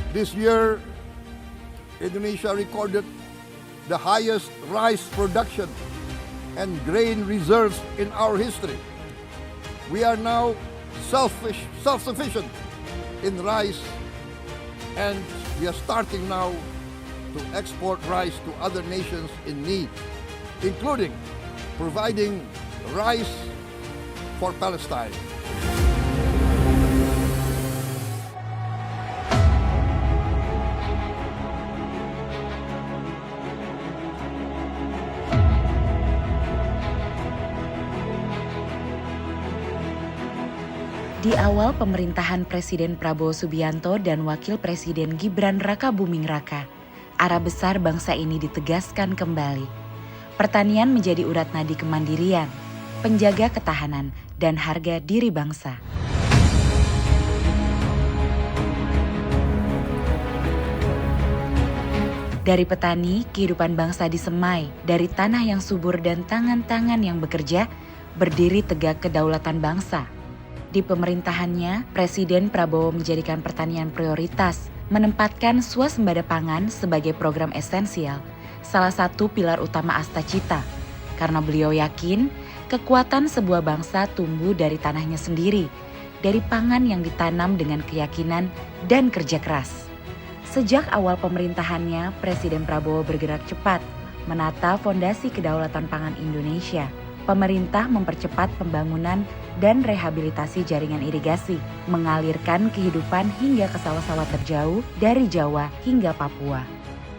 This year, Indonesia recorded the highest rice production and grain reserves in our history. We are now self-sufficient in rice, and we are starting now to export rice to other nations in need, including providing rice for Palestine. Di awal pemerintahan Presiden Prabowo Subianto dan Wakil Presiden Gibran Rakabuming Raka, arah besar bangsa ini ditegaskan kembali. Pertanian menjadi urat nadi kemandirian, penjaga ketahanan dan harga diri bangsa. Dari petani, kehidupan bangsa disemai. Dari tanah yang subur dan tangan-tangan yang bekerja, berdiri tegak kedaulatan bangsa. Di pemerintahannya, Presiden Prabowo menjadikan pertanian prioritas, menempatkan swasembada pangan sebagai program esensial, salah satu pilar utama Asta Cita. Karena beliau yakin, kekuatan sebuah bangsa tumbuh dari tanahnya sendiri, dari pangan yang ditanam dengan keyakinan dan kerja keras. Sejak awal pemerintahannya, Presiden Prabowo bergerak cepat, menata fondasi kedaulatan pangan Indonesia. Pemerintah mempercepat pembangunan dan rehabilitasi jaringan irigasi, mengalirkan kehidupan hingga ke sawah-sawah terjauh dari Jawa hingga Papua.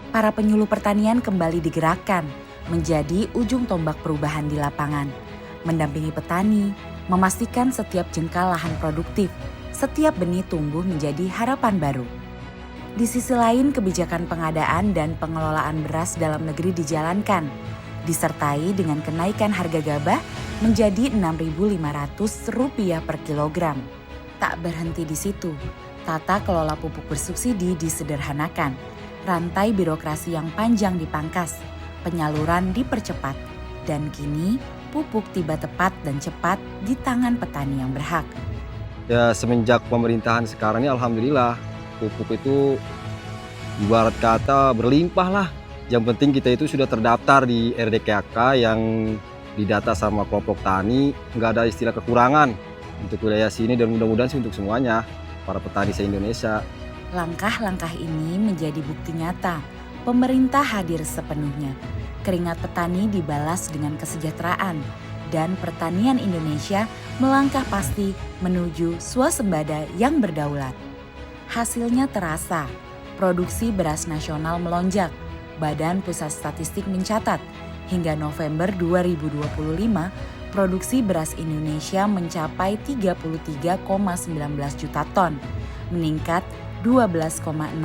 Para penyuluh pertanian kembali digerakkan menjadi ujung tombak perubahan di lapangan, mendampingi petani, memastikan setiap jengkal lahan produktif, setiap benih tumbuh menjadi harapan baru. Di sisi lain, kebijakan pengadaan dan pengelolaan beras dalam negeri dijalankan, disertai dengan kenaikan harga gabah menjadi Rp6.500 per kilogram. Tak berhenti di situ, tata kelola pupuk bersubsidi disederhanakan, rantai birokrasi yang panjang dipangkas, penyaluran dipercepat, dan kini pupuk tiba tepat dan cepat di tangan petani yang berhak. Ya, semenjak pemerintahan sekarang ini alhamdulillah pupuk itu ibarat kata berlimpah lah. Yang penting kita itu sudah terdaftar di RDKK yang didata sama kelompok tani, nggak ada istilah kekurangan untuk wilayah sini dan mudah-mudahan sih untuk semuanya, para petani se-Indonesia. Langkah-langkah ini menjadi bukti nyata, pemerintah hadir sepenuhnya. Keringat petani dibalas dengan kesejahteraan, dan pertanian Indonesia melangkah pasti menuju swasembada yang berdaulat. Hasilnya terasa, produksi beras nasional melonjak. Badan Pusat Statistik mencatat, hingga November 2025, produksi beras Indonesia mencapai 33,19 juta ton, meningkat 12,62%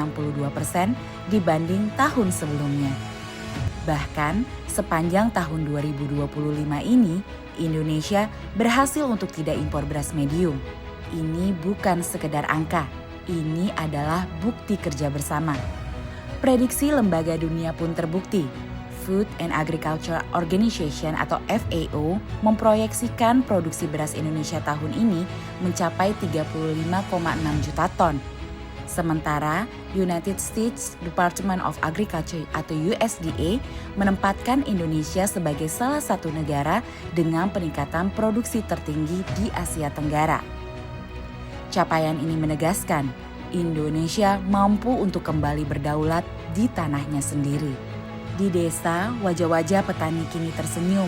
dibanding tahun sebelumnya. Bahkan, sepanjang tahun 2025 ini, Indonesia berhasil untuk tidak impor beras medium. Ini bukan sekedar angka, ini adalah bukti kerja bersama. Prediksi lembaga dunia pun terbukti. Food and Agriculture Organization atau FAO memproyeksikan produksi beras Indonesia tahun ini mencapai 35,6 juta ton. Sementara United States Department of Agriculture atau USDA menempatkan Indonesia sebagai salah satu negara dengan peningkatan produksi tertinggi di Asia Tenggara. Capaian ini menegaskan Indonesia mampu untuk kembali berdaulat di tanahnya sendiri. Di desa, wajah-wajah petani kini tersenyum.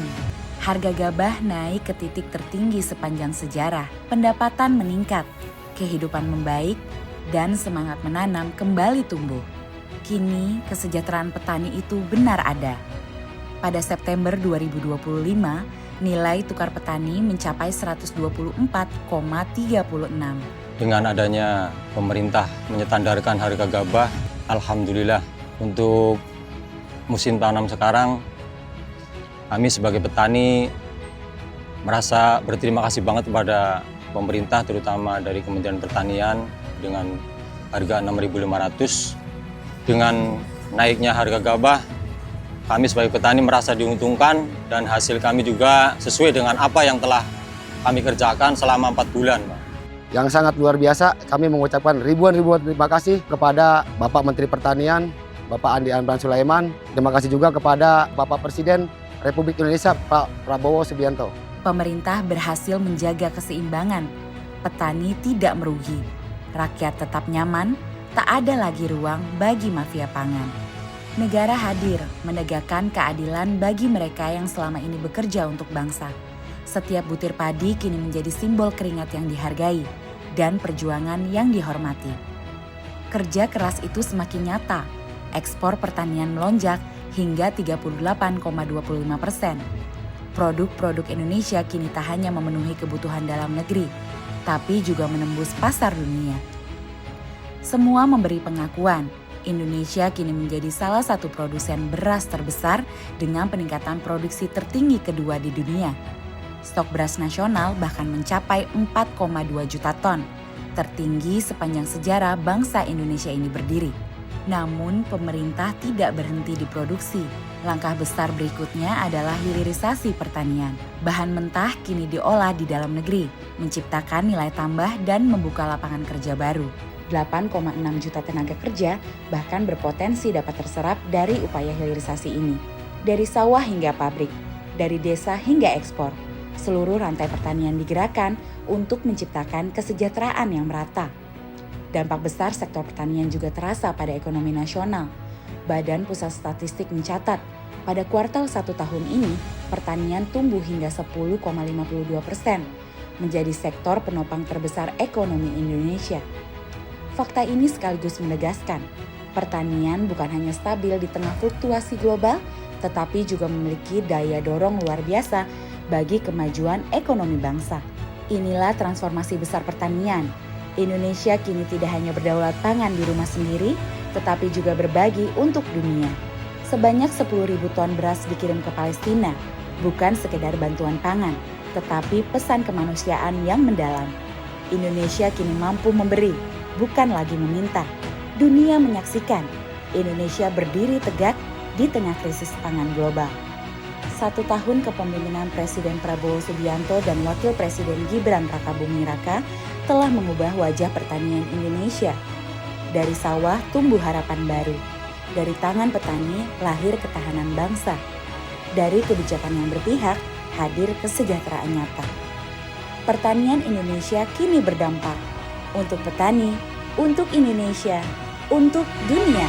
Harga gabah naik ke titik tertinggi sepanjang sejarah. Pendapatan meningkat, kehidupan membaik, dan semangat menanam kembali tumbuh. Kini, kesejahteraan petani itu benar ada. Pada September 2025, nilai tukar petani mencapai 124,36. Dengan adanya pemerintah menyetandarkan harga gabah, alhamdulillah untuk musim tanam sekarang, kami sebagai petani merasa berterima kasih banget kepada pemerintah, terutama dari Kementerian Pertanian dengan harga 6.500. Dengan naiknya harga gabah, kami sebagai petani merasa diuntungkan dan hasil kami juga sesuai dengan apa yang telah kami kerjakan selama 4 bulan, Pak. yang sangat luar biasa. Kami mengucapkan ribuan terima kasih kepada Bapak Menteri Pertanian, Bapak Andi Amran Sulaiman. Terima kasih juga kepada Bapak Presiden Republik Indonesia, Pak Prabowo Subianto. Pemerintah berhasil menjaga keseimbangan. Petani tidak merugi. Rakyat tetap nyaman, tak ada lagi ruang bagi mafia pangan. Negara hadir menegakkan keadilan bagi mereka yang selama ini bekerja untuk bangsa. Setiap butir padi kini menjadi simbol keringat yang dihargai dan perjuangan yang dihormati. Kerja keras itu semakin nyata. Ekspor pertanian melonjak hingga 38,25%. Produk-produk Indonesia kini tak hanya memenuhi kebutuhan dalam negeri, tapi juga menembus pasar dunia. Semua memberi pengakuan, Indonesia kini menjadi salah satu produsen beras terbesar dengan peningkatan produksi tertinggi kedua di dunia. Stok beras nasional bahkan mencapai 4,2 juta ton, tertinggi sepanjang sejarah bangsa Indonesia ini berdiri. Namun pemerintah tidak berhenti di produksi. Langkah besar berikutnya adalah hilirisasi pertanian. Bahan mentah kini diolah di dalam negeri, menciptakan nilai tambah dan membuka lapangan kerja baru. 8,6 juta tenaga kerja bahkan berpotensi dapat terserap dari upaya hilirisasi ini. Dari sawah hingga pabrik, dari desa hingga ekspor, seluruh rantai pertanian digerakkan untuk menciptakan kesejahteraan yang merata. Dampak besar sektor pertanian juga terasa pada ekonomi nasional. Badan Pusat Statistik mencatat, pada kuartal 1 tahun ini, pertanian tumbuh hingga 10,52%, menjadi sektor penopang terbesar ekonomi Indonesia. Fakta ini sekaligus menegaskan, pertanian bukan hanya stabil di tengah fluktuasi global, tetapi juga memiliki daya dorong luar biasa bagi kemajuan ekonomi bangsa. Inilah transformasi besar pertanian. Indonesia kini tidak hanya berdaulat pangan di rumah sendiri, tetapi juga berbagi untuk dunia. Sebanyak 10.000 ton beras dikirim ke Palestina, bukan sekedar bantuan pangan, tetapi pesan kemanusiaan yang mendalam. Indonesia kini mampu memberi, bukan lagi meminta. Dunia menyaksikan Indonesia berdiri tegak di tengah krisis pangan global. 1 tahun kepemimpinan Presiden Prabowo Subianto dan Wakil Presiden Gibran Rakabuming Raka telah mengubah wajah pertanian Indonesia. Dari sawah tumbuh harapan baru. Dari tangan petani lahir ketahanan bangsa. Dari kebijakan yang berpihak hadir kesejahteraan nyata. Pertanian Indonesia kini berdampak untuk petani, untuk Indonesia, untuk dunia.